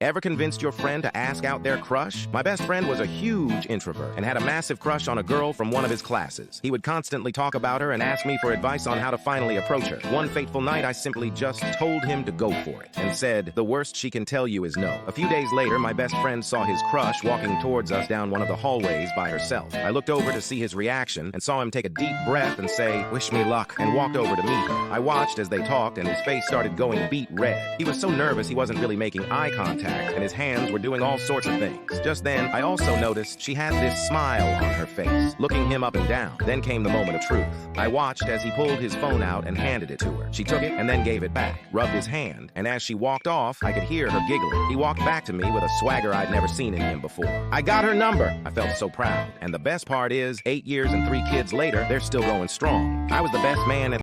Ever convinced your friend to ask out their crush? My best friend was a huge introvert and had a massive crush on a girl from one of his classes. He would constantly talk about her and ask me for advice on how to finally approach her. One fateful night, I simply just told him to go for it and said, the worst she can tell you is no. A few days later, my best friend saw his crush walking towards us down one of the hallways by herself. I looked over to see his reaction and saw him take a deep breath and say, "Wish me luck," and walked over to meet her. I watched as they talked and his face started going beet red. He was so nervous he wasn't really making eye contact and his hands were doing all sorts of things. Just then, I also noticed she had this smile on her face, looking him up and down. Then came the moment of truth. I watched as he pulled his phone out and handed it to her. She took it and then gave it back, rubbed his hand, and as she walked off, I could hear her giggling. He walked back to me with a swagger I'd never seen in him before. I got her number! I felt so proud. And the best part is, 8 years and 3 kids later, they're still going strong. I was the best man at